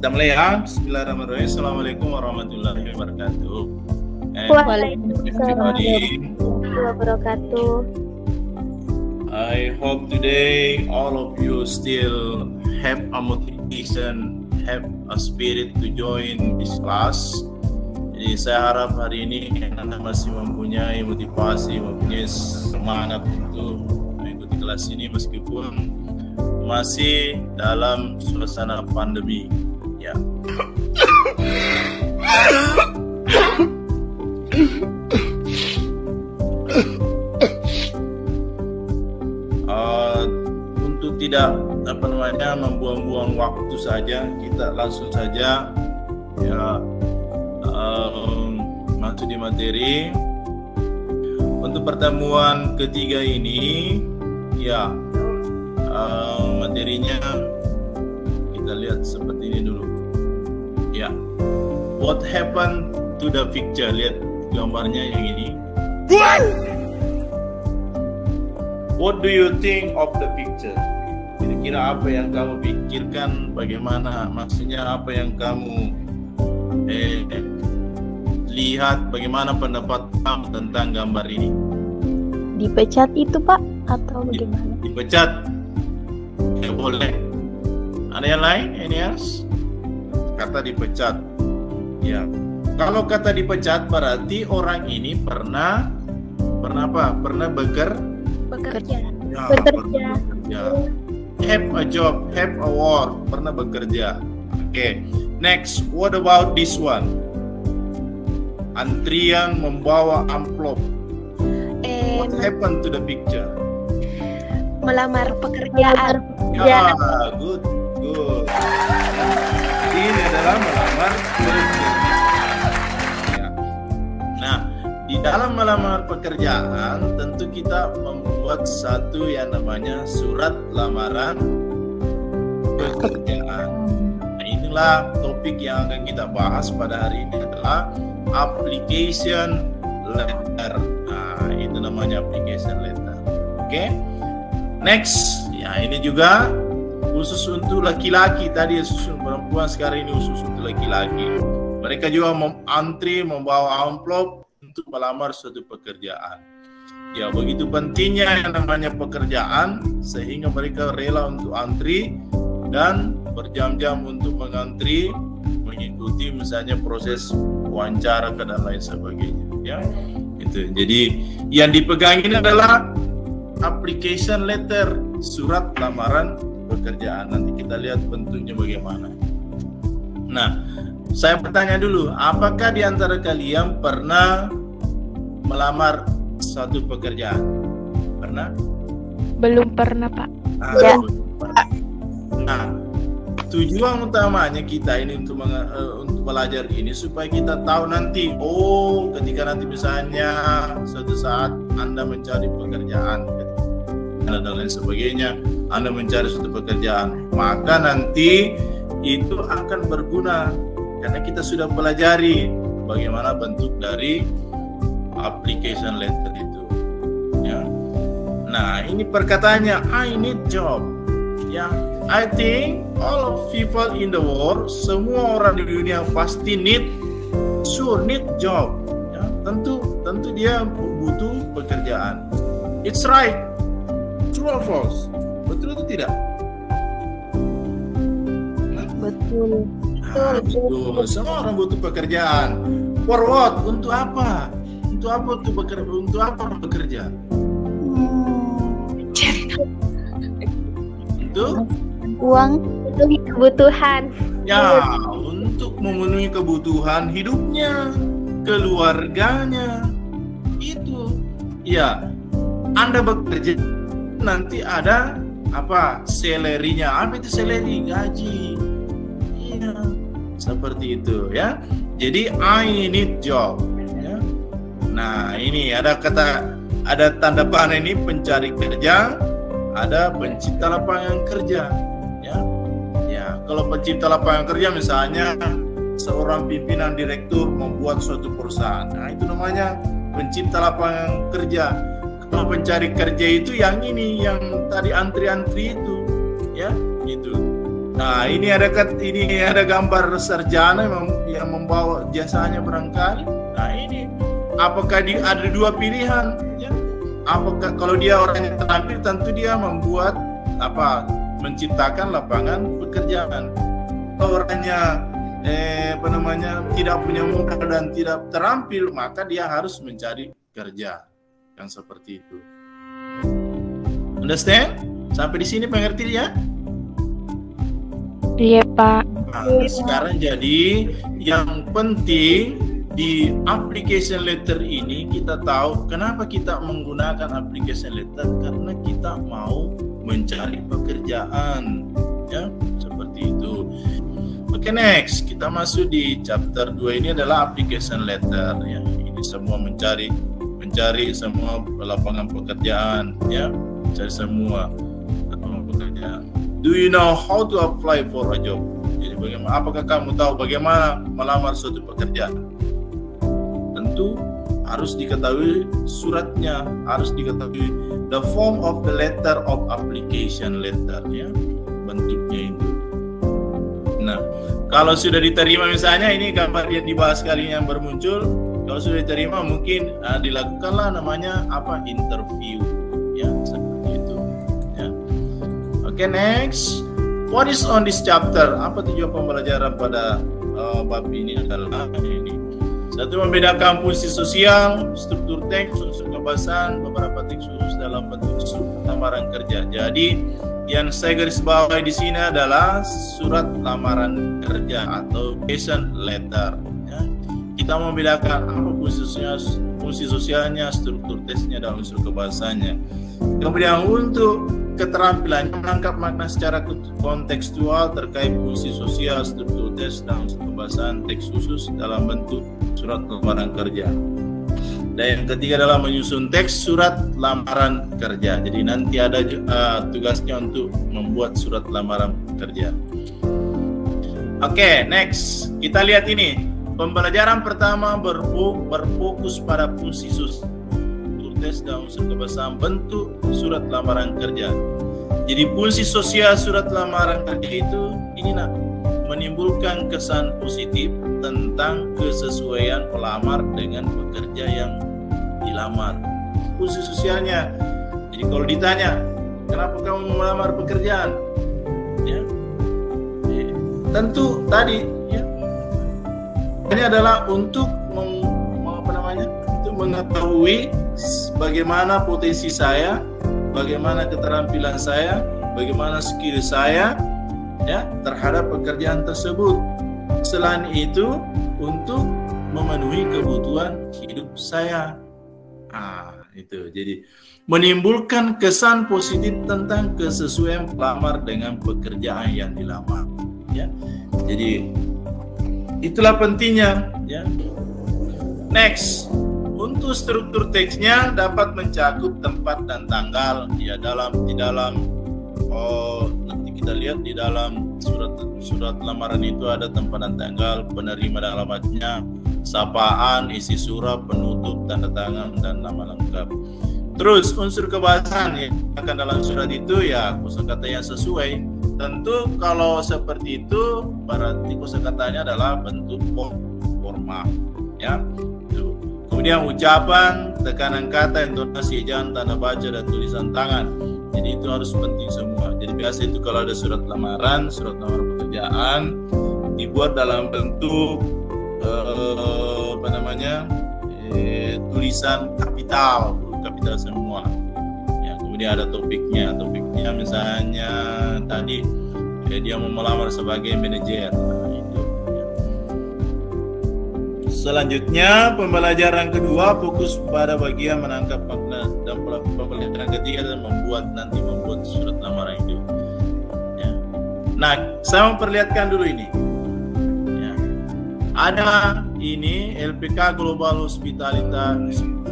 Kita mulai ya. Bismillahirrahmanirrahim. Assalamualaikum warahmatullahi wabarakatuh. Waalaikumsalam warahmatullahi wabarakatuh. I hope today all of you still have a motivation, have a spirit to join this class. Jadi saya harap hari ini Anda masih mempunyai motivasi, mempunyai semangat untuk mengikuti kelas ini meskipun masih dalam suasana pandemi. Ya. Untuk tidak membuang-buang waktu saja, kita langsung saja ya masuk di materi. Untuk pertemuan ketiga ini ya materinya kita lihat seperti ini dulu ya. What happened to the picture? Lihat gambarnya yang ini. What do you think of the picture? Kira-kira apa yang kamu pikirkan? Bagaimana maksudnya apa yang kamu lihat? Bagaimana pendapat kamu tentang gambar ini? Dipecat itu Pak atau bagaimana? Dipecat? Ya boleh. Ada yang lain? Any else? Kata dipecat. Ya. Kalau kata dipecat berarti orang ini pernah apa? Pernah bekerja. Ya, bekerja. Have a job, have a work, pernah bekerja. Okay. Next, what about this one? Antrian membawa amplop. What happened to the picture? Melamar pekerjaan. Ya, good. Ini adalah melamar pekerjaan. Ya. Nah, di dalam melamar pekerjaan tentu kita membuat satu yang namanya surat lamaran pekerjaan. Nah, inilah topik yang akan kita bahas pada hari ini adalah application letter. Nah, itu namanya application letter. Oke. Next, ya ini juga khusus untuk laki-laki. Tadi khusus untuk perempuan, sekarang ini khusus untuk laki-laki. Mereka juga antri membawa amplop untuk melamar suatu pekerjaan. Ya, begitu pentingnya yang namanya pekerjaan sehingga mereka rela untuk antri dan berjam-jam untuk mengantri, mengikuti misalnya proses wawancara dan lain sebagainya. Ya, itu. Jadi yang dipegang ini adalah application letter, surat lamaran pekerjaan. Nanti kita lihat bentuknya bagaimana. Nah, saya bertanya dulu, apakah di antara kalian pernah melamar suatu pekerjaan? Pernah? Belum pernah Pak. Ya. Nah, tujuan utamanya kita ini untuk belajar ini supaya kita tahu nanti, ketika nanti misalnya suatu saat Anda mencari pekerjaan dan lain sebagainya, Anda mencari suatu pekerjaan, maka nanti itu akan berguna karena kita sudah pelajari bagaimana bentuk dari application letter itu. Ya. Nah, ini perkataannya I need job. Ya, I think all of people in the world, semua orang di dunia pasti need job. Ya, tentu dia butuh pekerjaan. It's right. True or false? Betul atau tidak? Betul. Betul. Semua orang butuh pekerjaan. For what? Untuk apa? Untuk apa bekerja? Untuk uang, memenuhi kebutuhan. Ya, untuk memenuhi kebutuhan hidupnya, keluarganya. Itu. Ya, Anda bekerja nanti ada apa? Salary-nya. Apa itu salary? Gaji. Iya. Seperti itu ya. Jadi I need job. Ya. Nah, ini ada tanda panah ini pencari kerja, ada pencipta lapangan kerja. Ya. Ya, kalau pencipta lapangan kerja misalnya seorang pimpinan direktur membuat suatu perusahaan. Nah, itu namanya pencipta lapangan kerja. Kalau pencari kerja itu yang ini, yang tadi antri-antri itu, ya, itu. Nah, ini ada gambar sarjana yang membawa jasanya barangkali. Nah, ini apakah ada dua pilihan? Ya? Apakah kalau dia orang yang terampil, tentu dia membuat menciptakan lapangan pekerjaan. Kalau orangnya tidak punya modal dan tidak terampil, maka dia harus mencari kerja yang seperti itu. Understand? Sampai di sini mengerti ya? Iya, Pak. Nah, sekarang jadi yang penting di application letter ini kita tahu kenapa kita menggunakan application letter, karena kita mau mencari pekerjaan, ya, seperti itu. Oke, next kita masuk di chapter 2. Ini adalah application letter, ya. Ini semua mencari semua lapangan pekerjaan, ya, mencari semua lapangan pekerjaan. Do you know how to apply for a job? Jadi apakah kamu tahu bagaimana melamar suatu pekerjaan? Tentu harus diketahui suratnya, harus diketahui the form of the letter of application letter, ya, bentuknya itu. Nah, kalau sudah diterima, misalnya ini gambar yang dibahas kali yang bermuncul, kalau sudah diterima mungkin dilakukanlah namanya interview, ya, seperti itu, ya. Oke, next. What is on this chapter? Apa tujuan pembelajaran pada bab ini adalah ini. Satu, membedakan fungsi sosial, struktur teks, unsur kebahasan, beberapa teks khusus dalam bentuk lamaran kerja. Jadi yang saya garis bawahi di sini adalah surat lamaran kerja atau application letter. Ya. Kita membedakan apa fungsi sosialnya, struktur teksnya, dan unsur kebahasannya. Kemudian untuk keterampilan menangkap makna secara kontekstual terkait fungsi sosial, struktur teks, dan unsur kebahasan teks khusus dalam bentuk surat lamaran kerja. Dan yang ketiga adalah menyusun teks surat lamaran kerja. Jadi nanti ada tugasnya untuk membuat surat lamaran kerja. Oke, next kita lihat ini. Pembelajaran pertama berfokus pada fungsi sosial, tes dan unsur kebahasan bentuk surat lamaran kerja. Jadi fungsi sosial surat lamaran kerja itu menimbulkan kesan positif tentang kesesuaian pelamar dengan pekerja yang dilamar. Fungsi sosialnya. Jadi kalau ditanya, kenapa kamu melamar pekerjaan? Ya. Tentu tadi, ya. Ini adalah untuk mengetahui bagaimana potensi saya, bagaimana keterampilan saya, bagaimana skill saya, ya, terhadap pekerjaan tersebut. Selain itu, untuk memenuhi kebutuhan hidup saya. Itu. Jadi menimbulkan kesan positif tentang kesesuaian pelamar dengan pekerjaan yang dilamar. Ya. Jadi itulah pentingnya. Ya. Next. Untuk struktur teksnya dapat mencakup tempat dan tanggal. Ya, di dalam nanti kita lihat di dalam surat lamaran itu ada tempat dan tanggal, penerima dan alamatnya, sapaan, isi surat, penutup, tanda tangan, dan nama lengkap. Terus unsur kebahasan yang akan dalam surat itu, ya, kosakata yang sesuai. Tentu kalau seperti itu berarti kosakatanya adalah bentuk formal, ya. Kemudian ucapan, tekanan kata, intonasi, ejaan, tanda baca, dan tulisan tangan. Jadi itu harus penting semua. Jadi biasa itu kalau ada surat lamaran pekerjaan dibuat dalam bentuk tulisan kapital semua. Ya, kemudian ada topiknya misalnya tadi dia mau melamar sebagai manajer. Selanjutnya, pembelajaran kedua fokus pada bagian menangkap makna, dan pembelajaran ketiga adalah membuat surat lamaran itu. Ya. Nah, saya memperlihatkan dulu ini. Ya. Ada ini LPK Global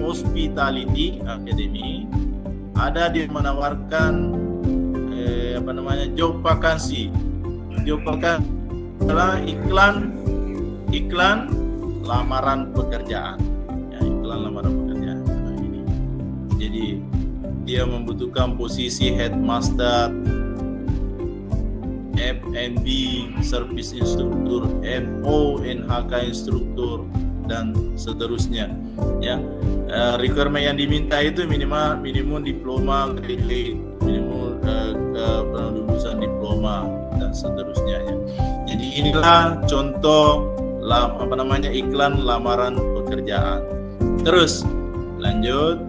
Hospitality Academy. Ada dia menawarkan job vakansi. Job vakansi adalah iklan lamaran pekerjaan, ya, iklan lamaran pekerjaan. Nah, ini. Jadi dia membutuhkan posisi headmaster, F&B Service Instructor, FO NHK Instructor, dan seterusnya. Ya, requirement yang diminta itu minimum diploma, graduate, minimum lulusan diploma, dan seterusnya. Ya. Jadi inilah contoh iklan lamaran pekerjaan. Terus lanjut.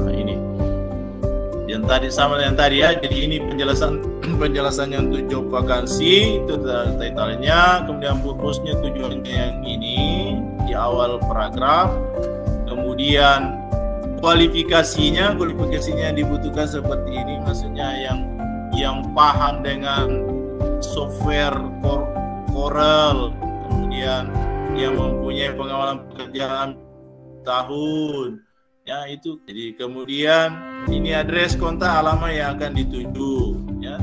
Ini yang tadi sama yang tadi ya. Jadi ini penjelasannya untuk job vakansi, itu title-nya, kemudian purpose-nya, tujuannya yang ini di awal paragraf. Kemudian kualifikasinya yang dibutuhkan seperti ini, maksudnya yang paham dengan software Corel, kemudian yang mempunyai pengalaman pekerjaan tahun, ya itu. Jadi kemudian ini address, kontak, alamat yang akan dituju, ya.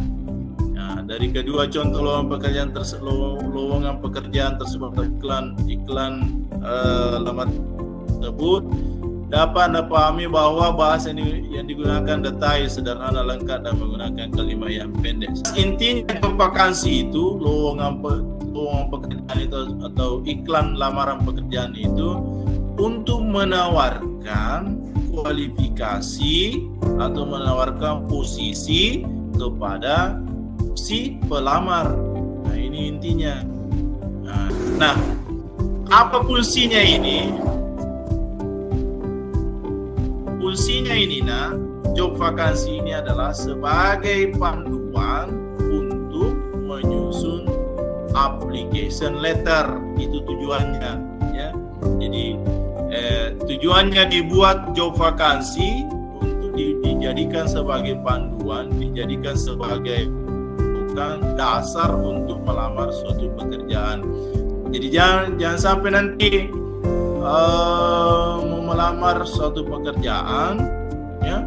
Nah, dari kedua contoh lowongan pekerjaan tersebut, iklan lamar tersebut dapat dipahami bahwa bahasa yang digunakan detail, sederhana, lengkap, dan menggunakan kalimat yang pendek. Intinya vakansi itu, lowongan pekerjaan itu atau iklan lamaran pekerjaan itu untuk menawarkan kualifikasi atau menawarkan posisi kepada si pelamar. Nah, ini intinya. Nah, apa fungsinya ini? Fungsinya ini, job vakansi ini adalah sebagai panduan untuk menyusun application letter. Itu tujuannya, ya. Jadi tujuannya dibuat job vakansi untuk dijadikan sebagai panduan, dijadikan sebagai dasar untuk melamar suatu pekerjaan. Jadi jangan sampai nanti melamar suatu pekerjaan, ya,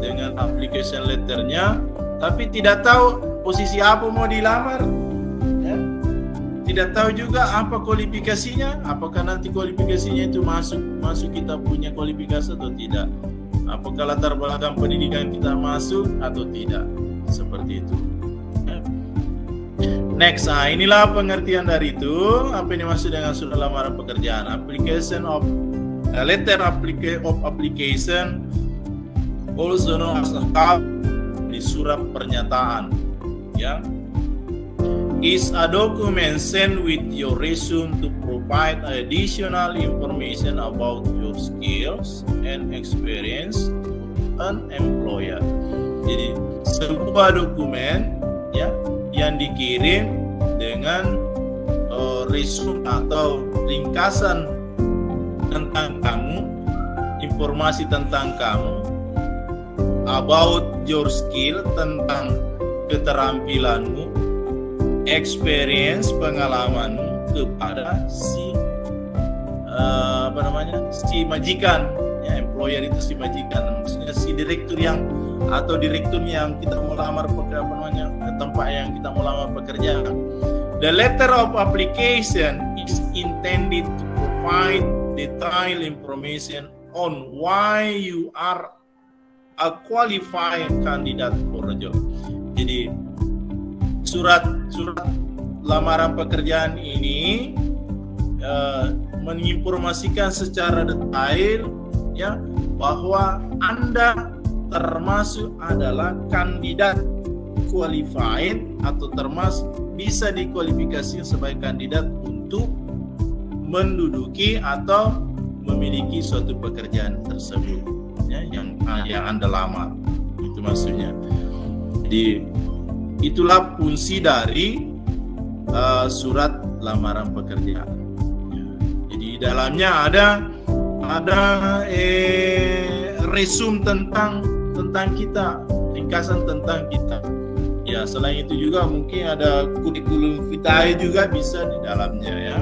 dengan application letternya, tapi tidak tahu posisi apa mau dilamar, ya. Tidak tahu juga apa kualifikasinya, apakah nanti kualifikasinya itu masuk kita punya kualifikasi atau tidak, apakah latar belakang pendidikan kita masuk atau tidak, seperti itu. Next, inilah pengertian dari itu. Apa yang dimaksud dengan surat lamaran pekerjaan? Application of letter of application, also known as a di surat pernyataan, ya, is a document sent with your resume to provide additional information about your skills and experience an employer. Jadi sebuah dokumen, ya, yang dikirim dengan resume atau ringkasan tentang kamu, informasi tentang kamu, about your skill, tentang keterampilanmu, experience, pengalamanmu kepada si si majikan, ya, employer itu si majikan, maksudnya si direktur atau direkturnya yang kita mau lamar tempat yang kita mau lamar pekerjaan. The letter of application is intended to provide detailed information on why you are a qualified candidate for a job. Jadi surat lamaran pekerjaan ini menginformasikan secara detail, ya, bahwa Anda termasuk adalah kandidat qualified atau termasuk bisa dikualifikasi sebagai kandidat untuk menduduki atau memiliki suatu pekerjaan tersebut, ya, yang Anda lamar. Itu maksudnya. Jadi itulah fungsi dari surat lamaran pekerjaan. Jadi dalamnya ada resume tentang kita, ringkasan tentang kita. Ya, selain itu juga mungkin ada kurikulum vitae juga bisa di dalamnya, ya.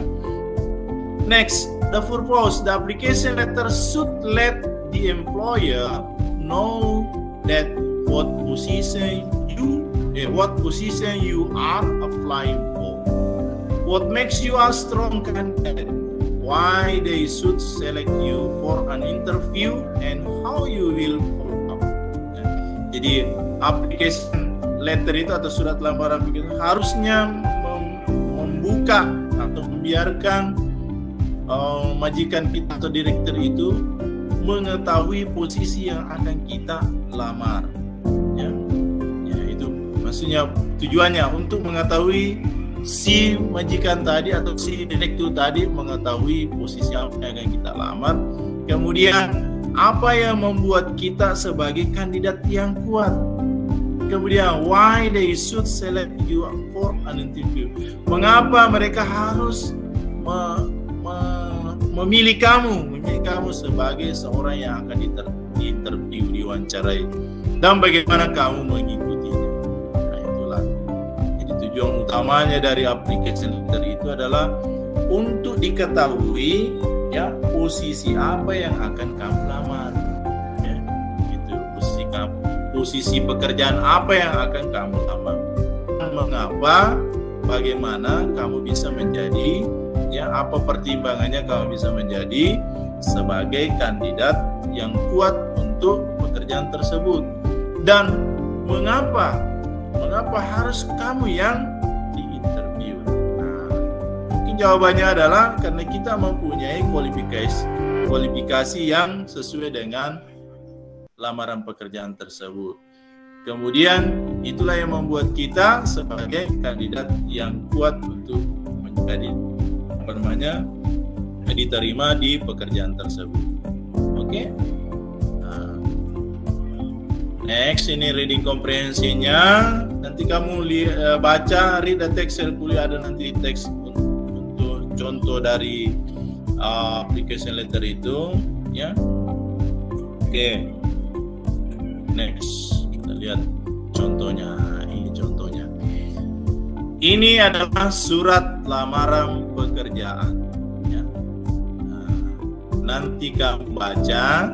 Next, the purpose. The application letter should let the employer know that what position you are applying for, what makes you a strong candidate, why they should select you for an interview, and how you will follow up. Jadi application letter itu atau surat lamaran itu harusnya membuka atau membiarkan majikan kita atau direktur itu mengetahui posisi yang akan kita lamar. Ya, itu maksudnya tujuannya untuk mengetahui si majikan tadi atau si direktur tadi mengetahui posisi apa yang akan kita lamar. Kemudian apa yang membuat kita sebagai kandidat yang kuat. Kemudian why they should select you for an interview. Mengapa mereka harus memilih kamu sebagai seorang yang akan diinterview, diwawancarai, dan bagaimana kamu mengikutinya. Nah, itulah. Jadi tujuan utamanya dari application letter itu adalah untuk diketahui ya posisi apa yang akan kamu lamar. Ya, itu posisi kamu, posisi pekerjaan apa yang akan kamu lamar. Mengapa, bagaimana kamu bisa menjadi, ya apa pertimbangannya kamu bisa menjadi sebagai kandidat yang kuat untuk pekerjaan tersebut, dan mengapa harus kamu yang diinterview. Nah, mungkin jawabannya adalah karena kita mempunyai kualifikasi yang sesuai dengan lamaran pekerjaan tersebut. Kemudian itulah yang membuat kita sebagai kandidat yang kuat untuk menjadi diterima di pekerjaan tersebut. Oke. Nah, next ini reading komprehensinya. Nanti kamu baca, read the text. Kuliah ada nanti teks untuk contoh dari application letter itu, ya. Oke. Next kita lihat contohnya. Ini contohnya. Ini adalah surat lamaran pekerjaan. Ya. Nah, nanti kamu baca,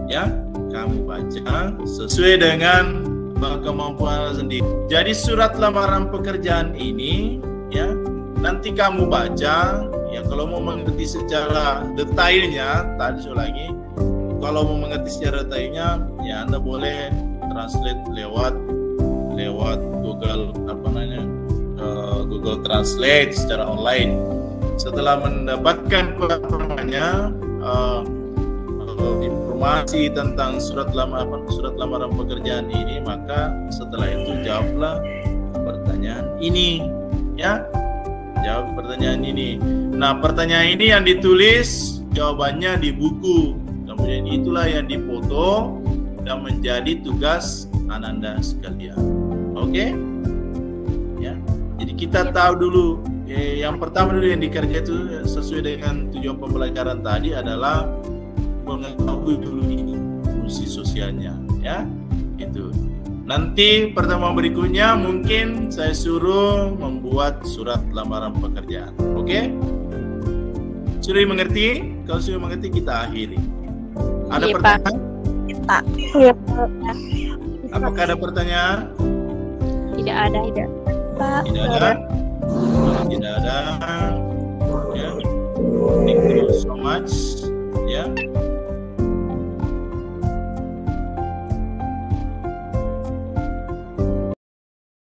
ya, kamu baca sesuai dengan kemampuan sendiri. Jadi surat lamaran pekerjaan ini, ya, nanti kamu baca. Ya, kalau mau mengerti secara detailnya, tadi lagi, kalau mau mengerti secara detailnya, ya Anda boleh translate lewat Google Google Translate secara online. Setelah mendapatkan informasi tentang surat lamaran pekerjaan ini, maka setelah itu jawablah pertanyaan ini, ya. Jawab pertanyaan ini. Nah, pertanyaan ini yang ditulis jawabannya di buku. Kemudian itulah yang dipoto dan menjadi tugas Ananda sekalian. Oke? Ya. Jadi kita tahu dulu, yang pertama dulu yang dikerja itu sesuai dengan tujuan pembelajaran tadi adalah mengetahui dulu ini fungsi sosialnya, ya. Itu. Nanti pertemuan berikutnya mungkin saya suruh membuat surat lamaran pekerjaan. Oke? Sudah mengerti? Kalau sudah mengerti kita akhiri. Ada pertanyaan? Pak. Iya, Pak. Apakah ada pertanyaan? Tidak ada, Pak. Tidak ada. Tidak ada. Ya. Thank you so much. Ya.